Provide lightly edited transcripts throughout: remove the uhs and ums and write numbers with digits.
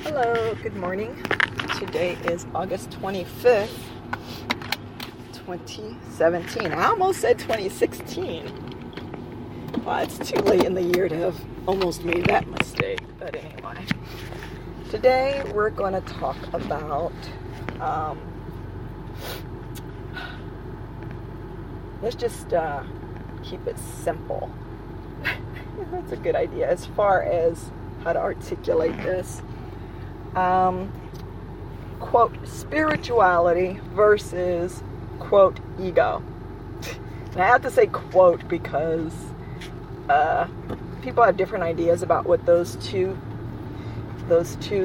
Hello, good morning. Today is August 25th, 2017. I almost said 2016. Well, it's too late in the year to have almost made that mistake. But anyway, today we're going to talk about, let's just keep it simple. That's a good idea as far as how to articulate this. Quote, spirituality versus, quote, ego. And I have to say quote because people have different ideas about what those two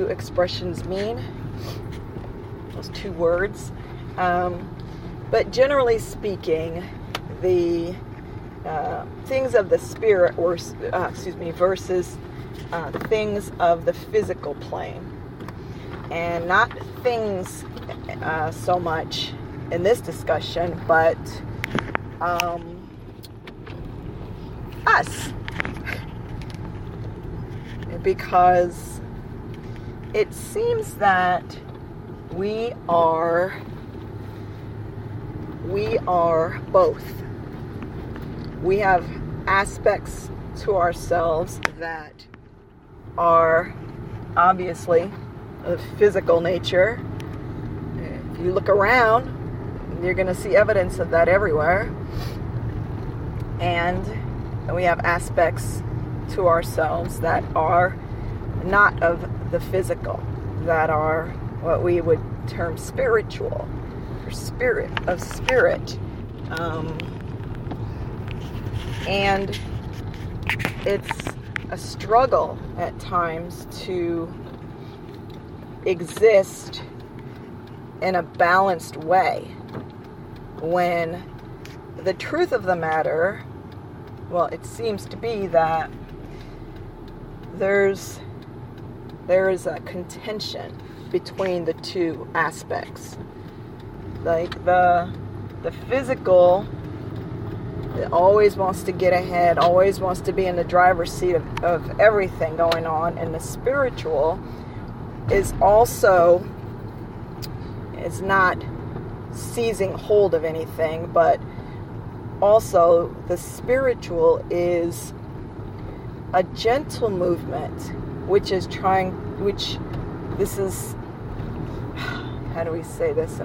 expressions mean, those two words. But generally speaking, the things of the spirit, versus things of the physical plane. And not things so much in this discussion, but us. Because it seems that we are both. We have aspects to ourselves that are obviously of physical nature. If you look around, you're going to see evidence of that everywhere. And we have aspects to ourselves that are not of the physical, that are what we would term spiritual, or spirit. And it's a struggle at times to exist in a balanced way when the truth of the matter, well, it seems to be that there is a contention between the two aspects. Like the physical, it always wants to get ahead, always wants to be in the driver's seat of everything going on, and the spiritual is not seizing hold of anything, but also the spiritual is a gentle movement, how do we say this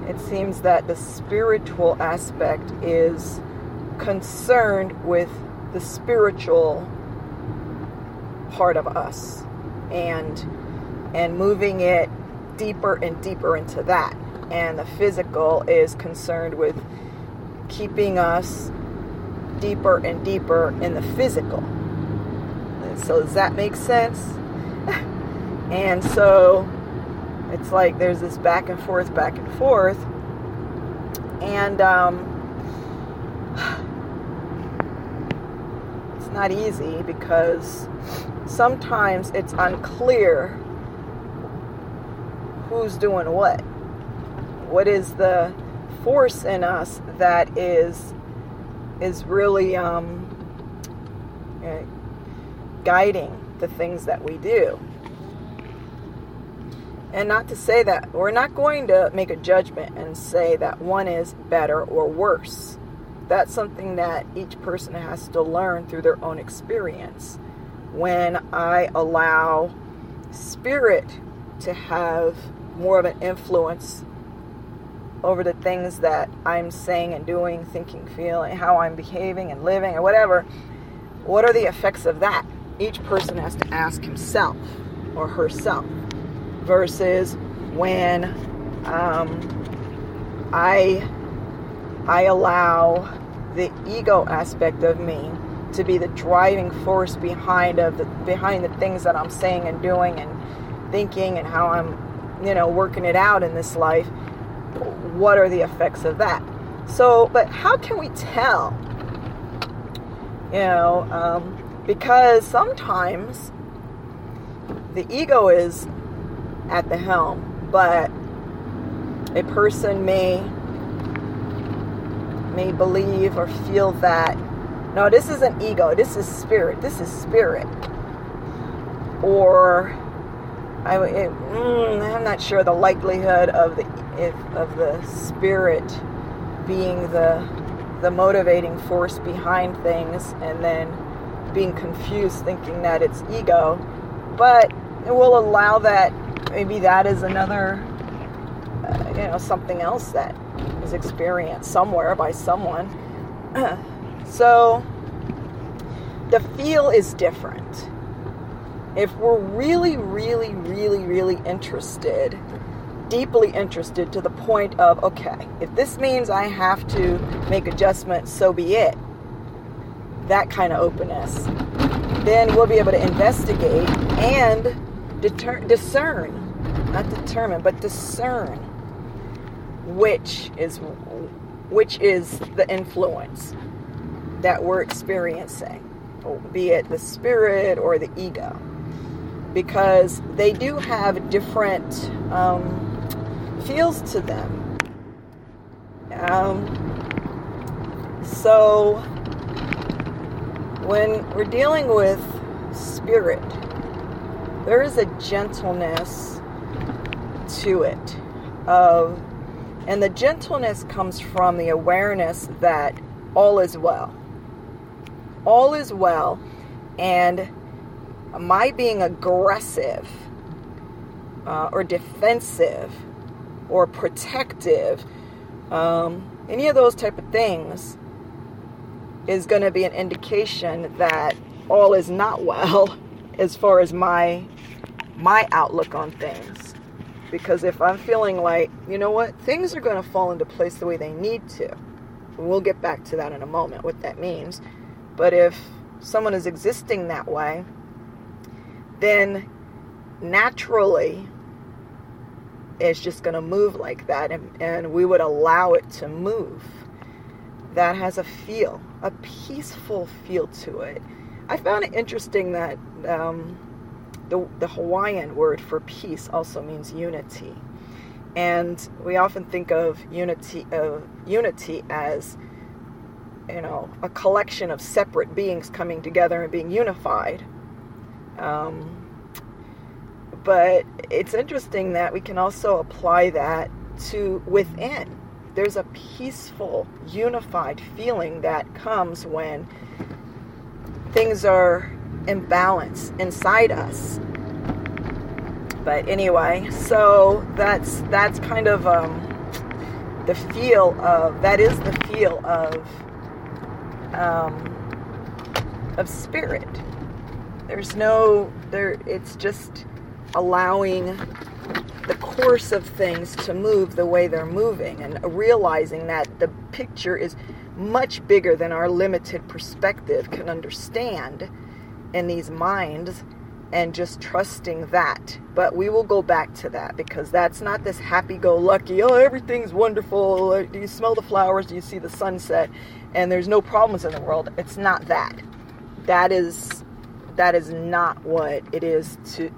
it seems that the spiritual aspect is concerned with the spiritual part of us and moving it deeper and deeper into that. And the physical is concerned with keeping us deeper and deeper in the physical. So does that make sense? And so it's like there's this back and forth. And it's not easy because sometimes it's unclear who's doing what. What is the force in us that is really guiding the things that we do. And not to say that we're not going to make a judgment and say that one is better or worse. That's something that each person has to learn through their own experience. When I allow spirit to have more of an influence over the things that I'm saying and doing, thinking, feeling, how I'm behaving and living or whatever, what are the effects of that? Each person has to ask himself or herself. Versus when I allow the ego aspect of me to be the driving force behind the things that I'm saying and doing and thinking and how I'm, working it out in this life. What are the effects of that? So, but how can we tell? Because sometimes the ego is at the helm, but a person may believe or feel that, no, this isn't ego, this is spirit. or I'm not sure the likelihood of the spirit being the motivating force behind things, and then being confused thinking that it's ego. But it will allow that maybe that is another something else that is experienced somewhere by someone. So the feel is different. If we're really, really, really, really interested, deeply interested to the point of, okay, if this means I have to make adjustments, so be it, that kind of openness, then we'll be able to investigate and discern which is the influence that we're experiencing, be it the spirit or the ego, because they do have different feels to them. So when we're dealing with spirit, there is a gentleness to it, and the gentleness comes from the awareness that all is well. All is well, and my being aggressive or defensive or protective, any of those type of things is going to be an indication that all is not well as far as my outlook on things. Because if I'm feeling like, you know what, things are going to fall into place the way they need to, and we'll get back to that in a moment, what that means. But if someone is existing that way, then naturally it's just going to move like that, and we would allow it to move. That has a feel, a peaceful feel to it. I found it interesting that the Hawaiian word for peace also means unity. And we often think of unity as, a collection of separate beings coming together and being unified. But it's interesting that we can also apply that to within. There's a peaceful, unified feeling that comes when things are in balance inside us. But anyway, so that's kind of the feel of, that is the feel of spirit. It's just allowing the course of things to move the way they're moving, and realizing that the picture is much bigger than our limited perspective can understand in these minds, and just trusting that. But we will go back to that, because that's not this happy-go-lucky, everything's wonderful, do you smell the flowers, do you see the sunset, and there's no problems in the world. It's not that. That is not what it is to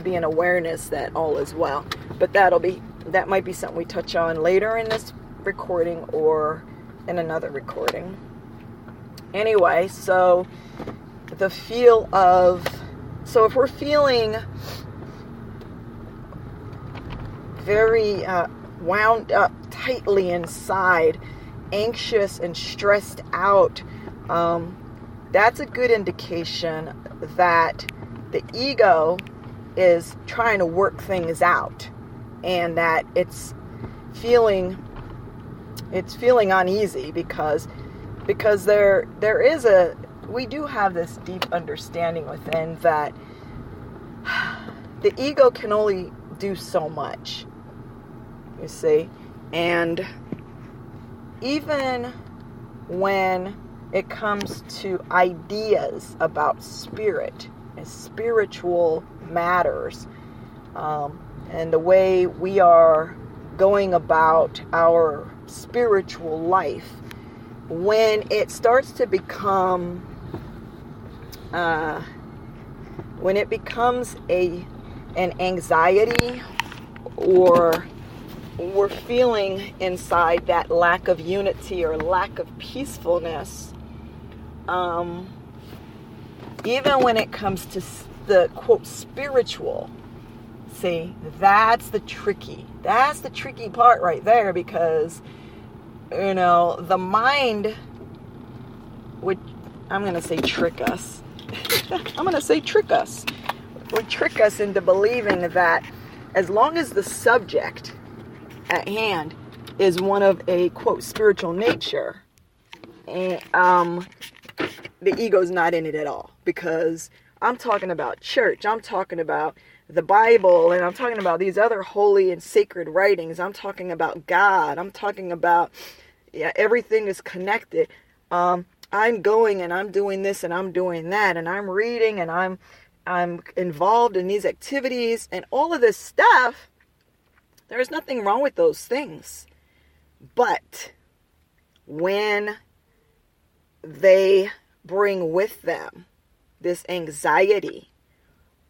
be an awareness that all is well. But that might be something we touch on later in this recording or in another recording. Anyway, so the feel of, so if we're feeling very wound up tightly inside, anxious and stressed out, that's a good indication that the ego is trying to work things out, and that it's feeling uneasy because we do have this deep understanding within that the ego can only do so much, you see. And even when it comes to ideas about spirit and spiritual matters, and the way we are going about our spiritual life, when it starts to become, when it becomes an anxiety, or we're feeling inside that lack of unity or lack of peacefulness, even when it comes to the quote spiritual. See, that's the tricky part right there, because, the mind would, I'm going to say trick us. Would trick us into believing that as long as the subject at hand is one of a quote spiritual nature, the ego's not in it at all. Because I'm talking about church, I'm talking about the Bible, and I'm talking about these other holy and sacred writings. I'm talking about God. I'm talking about, everything is connected. I'm going and I'm doing this and I'm doing that, and I'm reading and I'm involved in these activities and all of this stuff. There's nothing wrong with those things. But when they bring with them this anxiety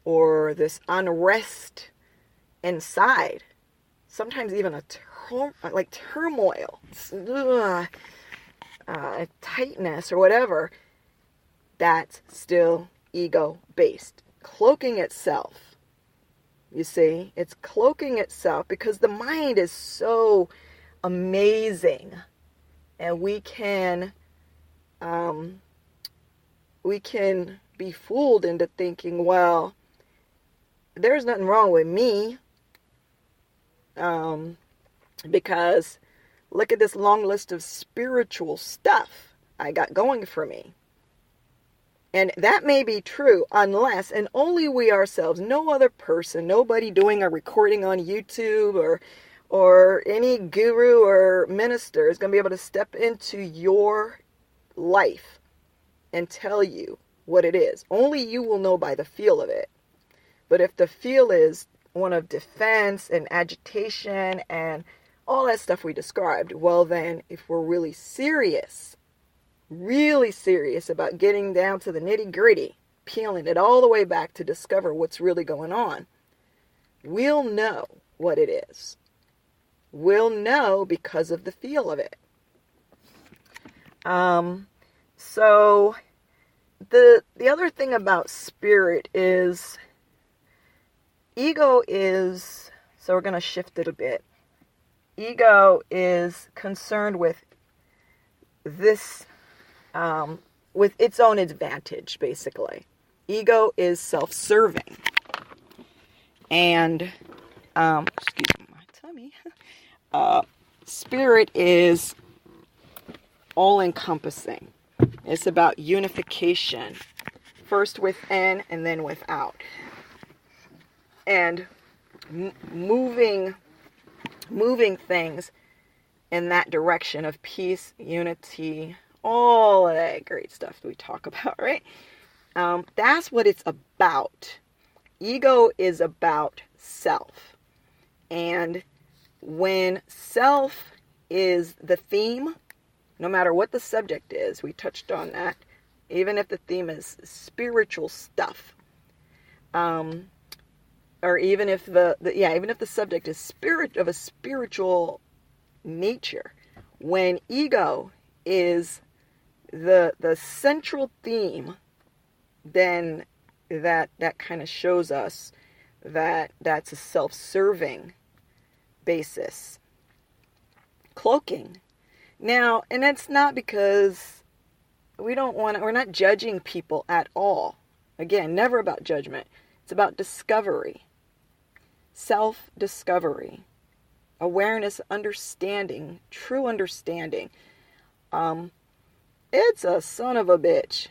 or this unrest inside, sometimes even a turmoil, tightness or whatever, that's still ego-based. Cloaking itself. You see, it's cloaking itself because the mind is so amazing, and we can be fooled into thinking, well, there's nothing wrong with me, because look at this long list of spiritual stuff I got going for me. And that may be true unless and only we ourselves, no other person, nobody doing a recording on YouTube or any guru or minister is going to be able to step into your life and tell you what it is. Only you will know by the feel of it. But if the feel is one of defense and agitation and all that stuff we described, well then, if we're really serious about getting down to the nitty-gritty, peeling it all the way back to discover what's really going on, we'll know what it is. We'll know because of the feel of it. So the other thing about spirit is ego is, so we're going to shift it a bit. Ego is concerned with this, with its own advantage, basically. Ego is self-serving. And, excuse my tummy. Spirit is all-encompassing. It's about unification. First within and then without. And moving things in that direction of peace, unity, all of that great stuff we talk about, right? That's what it's about. Ego is about self. And when self is the theme, no matter what the subject is, we touched on that, even if the theme is spiritual stuff, or even if even if the subject is of a spiritual nature, when ego is the central theme, then that kind of shows us that that's a self-serving basis. Cloaking. Now, and that's not because we're not judging people at all. Again, never about judgment. It's about discovery. Self-discovery. Awareness, understanding, true understanding. It's a son of a bitch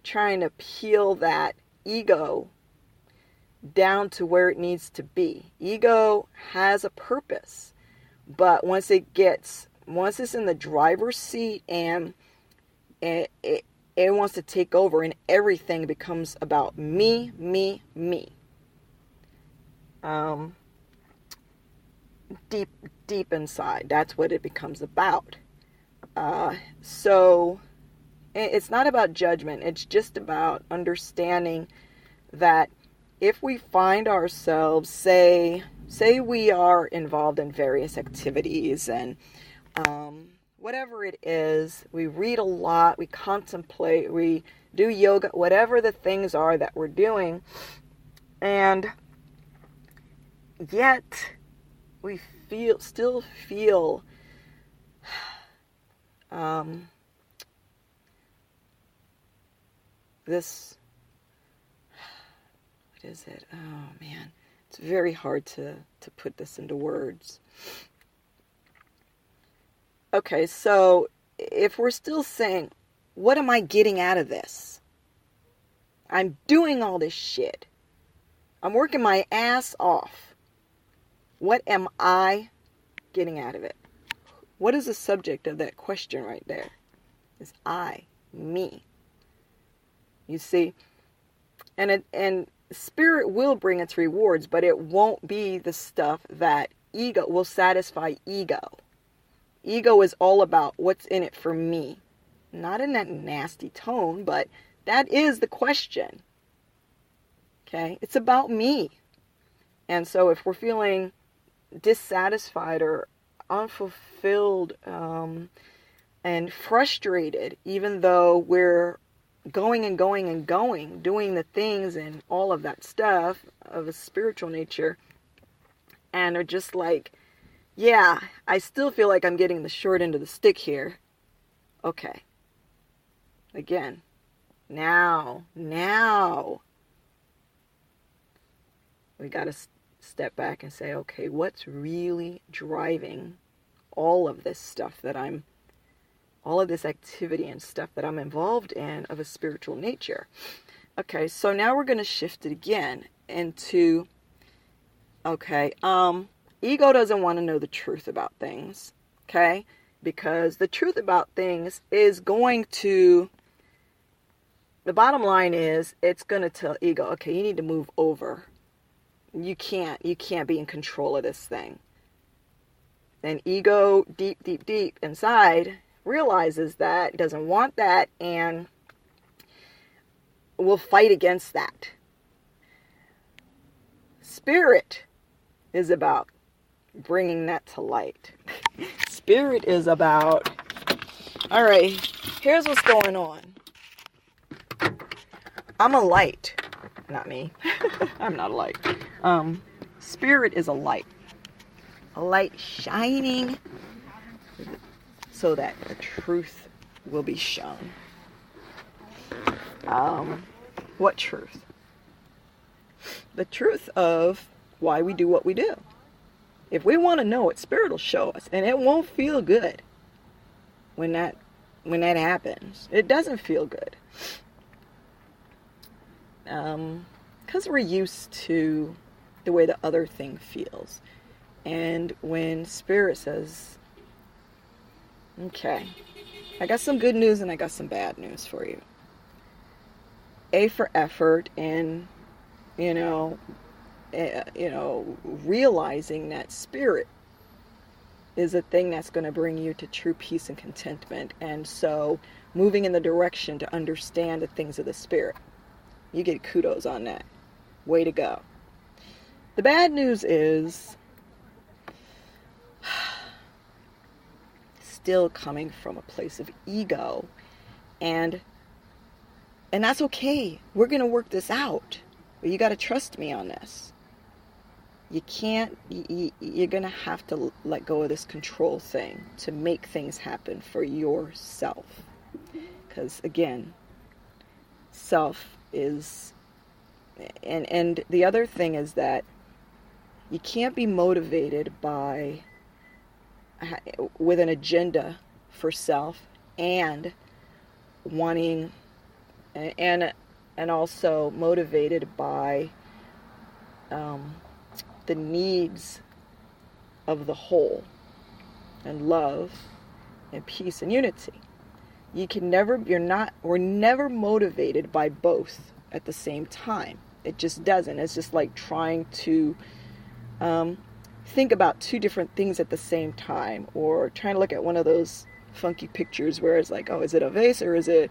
trying to peel that ego down to where it needs to be. Ego has a purpose, but once it's in the driver's seat and it wants to take over and everything becomes about me. Deep inside, that's what it becomes about. So it's not about judgment. It's just about understanding that if we find ourselves, say we are involved in various activities and whatever it is, we read a lot, we contemplate, we do yoga, whatever the things are that we're doing, And yet we still feel this, what is it? Oh man, it's very hard to put this into words. Okay, so if we're still saying, what am I getting out of this? I'm doing all this shit. I'm working my ass off. What am I getting out of it? What is the subject of that question right there? Is I, me. You see? And spirit will bring its rewards, but it won't be the stuff that ego will satisfy ego. Ego is all about what's in it for me. Not in that nasty tone, but that is the question. Okay? It's about me. And so if we're feeling dissatisfied or unfulfilled and frustrated, even though we're going and going and going, doing the things and all of that stuff of a spiritual nature, and are just like, yeah, I still feel like I'm getting the short end of the stick here. Okay. Again, now, we got to step back and say, okay, what's really driving all of this stuff all of this activity and stuff that I'm involved in of a spiritual nature? Okay, so now we're going to shift it again into, okay, ego doesn't want to know the truth about things, okay? Because the truth about things is going to, the bottom line is, it's going to tell ego, okay, you need to move over. You can't be in control of this thing. And ego, deep inside, realizes that, doesn't want that, and will fight against that. Spirit is about bringing that to light. Spirit is about, all right, here's what's going on. I'm a light. Not me. I'm not a light. Spirit is a light. A light shining so that the truth will be shown. What truth? The truth of why we do what we do. If we want to know it, Spirit will show us, and it won't feel good when that happens. It doesn't feel good. Because we're used to the way the other thing feels. And when Spirit says, okay, I got some good news and I got some bad news for you. A for effort and, realizing that Spirit is a thing that's going to bring you to true peace and contentment. And so moving in the direction to understand the things of the Spirit. You get kudos on that. Way to go. The bad news is still coming from a place of ego, and that's okay. We're going to work this out. But you got to trust me on this. You can't, you're going to have to let go of this control thing to make things happen for yourself. Because again, self is, and the other thing is that you can't be motivated with an agenda for self and wanting, and also motivated by the needs of the whole and love and peace and unity. We're never motivated by both at the same time. It just doesn't. It's just like trying to think about two different things at the same time, or trying to look at one of those funky pictures where it's like, oh, is it a vase or is it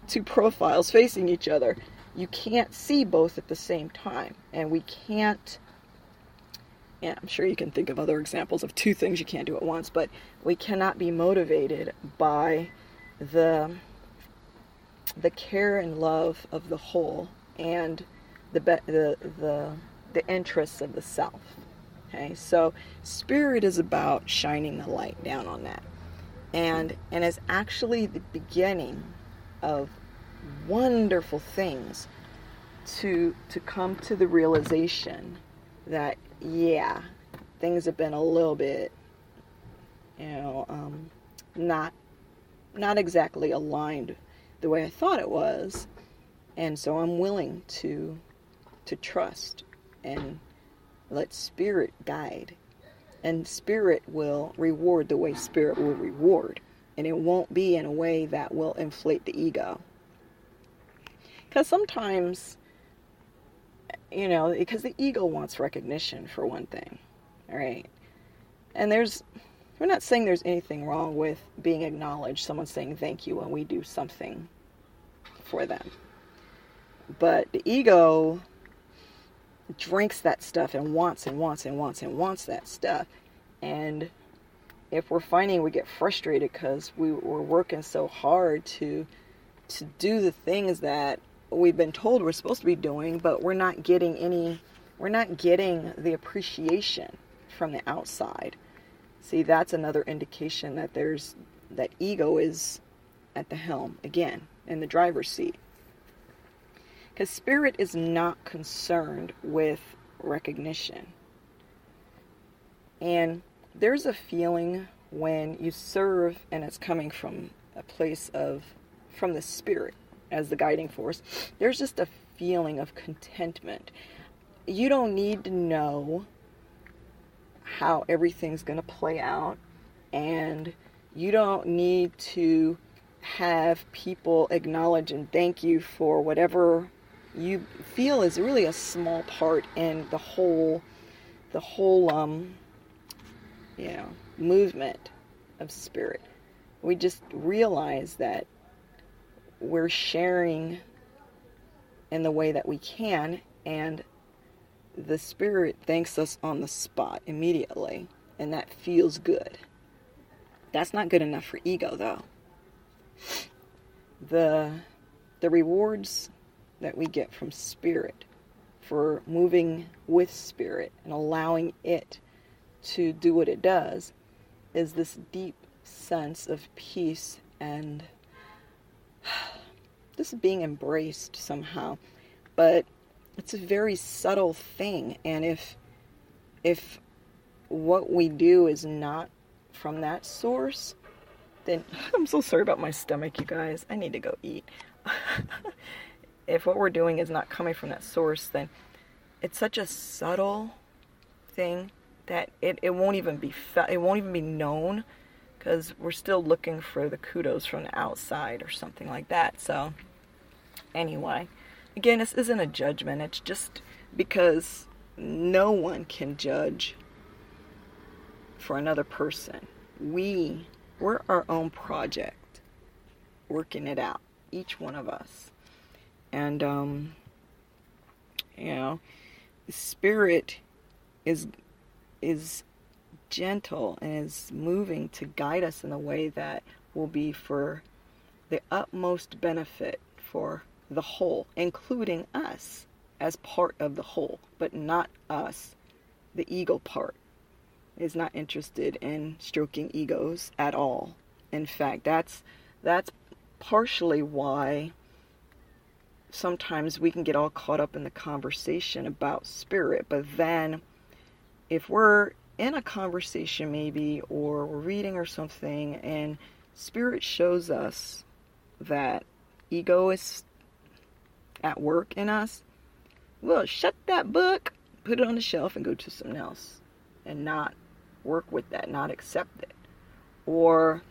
two profiles facing each other? You can't see both at the same time. And we can't, I'm sure you can think of other examples of two things you can't do at once, but we cannot be motivated by the care and love of the whole and the interests of the self. Okay, so spirit is about shining the light down on that, and is actually the beginning of wonderful things to come to the realization that, yeah, things have been a little bit, not exactly aligned the way I thought it was, and so I'm willing to trust and let spirit guide, and spirit will reward the way spirit will reward, and it won't be in a way that will inflate the ego. Because sometimes, because the ego wants recognition, for one thing, all right? And we're not saying there's anything wrong with being acknowledged, someone saying thank you when we do something for them. But the ego drinks that stuff and wants that stuff. And if we're finding we get frustrated because we're working so hard to do the things that we've been told we're supposed to be doing, but we're not getting the appreciation from the outside. See, that's another indication that that ego is at the helm again, in the driver's seat. Because spirit is not concerned with recognition. And there's a feeling when you serve and it's coming from a place from the spirit as the guiding force, there's just a feeling of contentment. You don't need to know how everything's going to play out, and you don't need to have people acknowledge and thank you for whatever you feel is really a small part in the whole movement of spirit. We just realize that we're sharing in the way that we can, and the spirit thanks us on the spot immediately, and that feels good. That's not good enough for ego, though. The rewards that we get from spirit for moving with spirit and allowing it to do what it does is this deep sense of peace and this being embraced somehow. But it's a very subtle thing, and if what we do is not from that source, then I'm so sorry about my stomach, you guys. I need to go eat. If what we're doing is not coming from that source, then it's such a subtle thing that it won't even be felt, it won't even be known, because we're still looking for the kudos from the outside or something like that. So anyway, again, this isn't a judgment. It's just because no one can judge for another person. We're our own project, working it out, each one of us. And, spirit is gentle and is moving to guide us in a way that will be for the utmost benefit for the whole, including us as part of the whole, but not us. The ego part is not interested in stroking egos at all. In fact, that's partially why sometimes we can get all caught up in the conversation about spirit. But then if we're in a conversation maybe, or we're reading or something, and spirit shows us that ego is at work in us, well, shut that book, put it on the shelf, and go to something else, and not work with that, not accept it. Or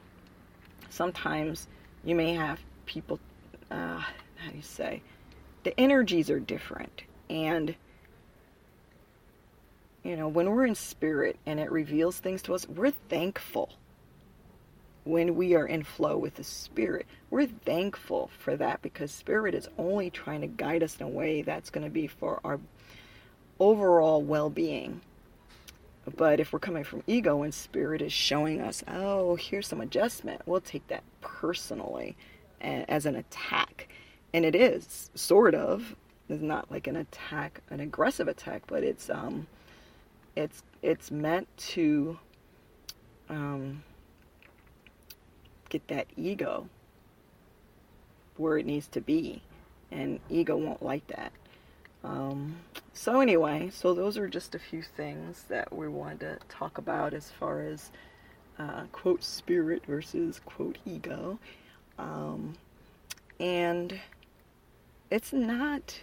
sometimes you may have people, how do you say, the energies are different, and when we're in spirit and it reveals things to us, we're thankful. When we are in flow with the spirit, we're thankful for that, because spirit is only trying to guide us in a way that's going to be for our overall well-being. But if we're coming from ego and spirit is showing us, oh, here's some adjustment, we'll take that personally as an attack. And it is, sort of. is not like an attack, an aggressive attack, but it's meant to get that ego where it needs to be, and ego won't like that. So anyway, so those are just a few things that we wanted to talk about as far as quote spirit versus quote ego. And it's not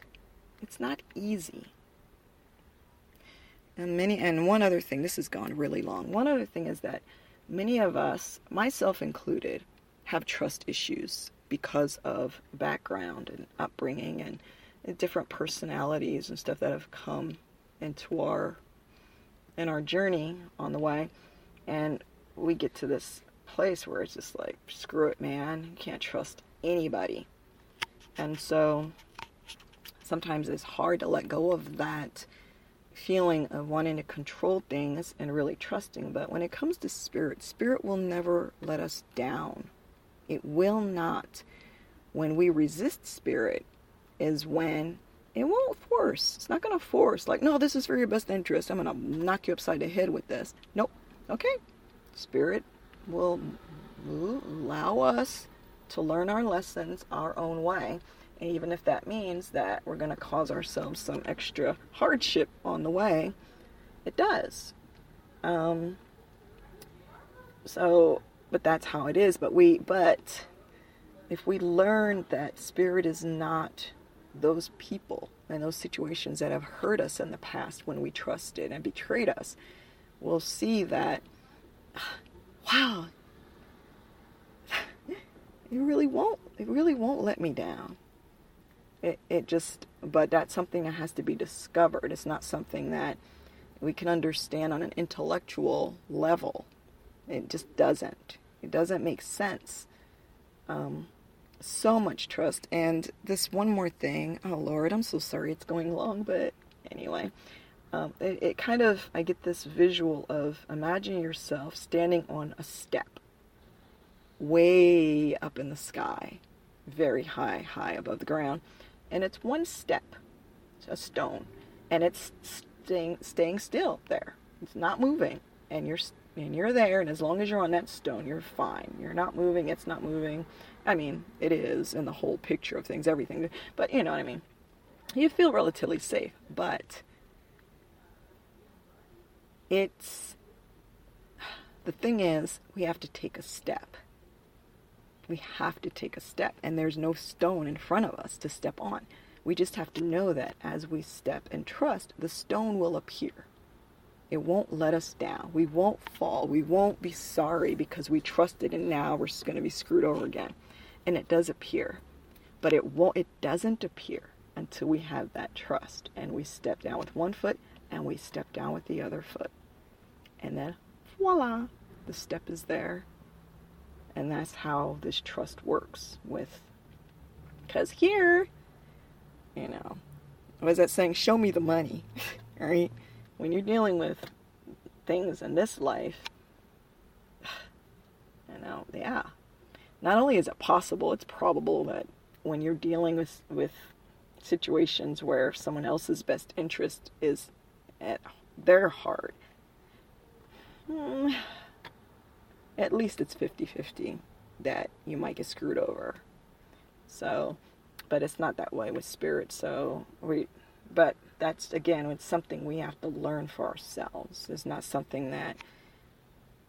easy. And one other thing, this has gone really long. One other thing is that many of us, myself included, have trust issues because of background and upbringing and different personalities and stuff that have come into our journey on the way. And we get to this place where it's just like, screw it, man. You can't trust anybody. And so sometimes it's hard to let go of that feeling of wanting to control things and really trusting. But when it comes to spirit, spirit will never let us down. It will not. When we resist spirit is when it won't force. It's not going to force. Like, no, this is for your best interest. I'm going to knock you upside the head with this. Nope. Okay. Spirit will allow us to learn our lessons our own way. And even if that means that we're going to cause ourselves some extra hardship on the way, it does. But that's how it is. But if we learn that spirit is not those people and those situations that have hurt us in the past when we trusted and betrayed us, we'll see that, wow, it really won't let me down. But that's something that has to be discovered. It's not something that we can understand on an intellectual level. It just doesn't. It doesn't make sense. So much trust. And this one more thing. Oh, Lord, I'm so sorry it's going long, but anyway. It kind of, I get this visual of imagine yourself standing on a step way up in the sky, very high above the ground. And it's one step, it's a stone, and it's staying still there. It's not moving, and you're there, and as long as you're on that stone, you're fine. You're not moving, it's not moving. I mean, it is in the whole picture of things, everything, but you know what I mean. You feel relatively safe, but the thing is, we have to take a step. We have to take a step, and there's no stone in front of us to step on. We just have to know that as we step and trust, the stone will appear. It won't let us down. We won't fall. We won't be sorry because we trusted and now we're just going to be screwed over again. And it does appear, but it doesn't appear until we have that trust and we step down with one foot and we step down with the other foot. And then voila, the step is there. And that's how this trust works because here, what is that saying? Show me the money, right? When you're dealing with things in this life, yeah. Not only is it possible, it's probable that when you're dealing with situations where someone else's best interest is at their heart, at least it's 50-50 that you might get screwed over. So, but it's not that way with spirit. But that's, again, it's something we have to learn for ourselves. It's not something that,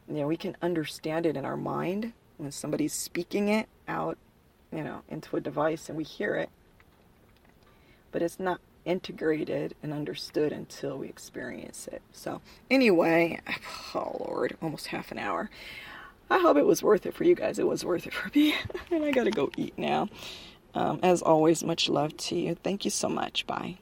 we can understand it in our mind when somebody's speaking it out, into a device and we hear it. But it's not integrated and understood until we experience it. So anyway, oh Lord, almost half an hour. I hope it was worth it for you guys. It was worth it for me. And I gotta go eat now. As always, much love to you. Thank you so much. Bye.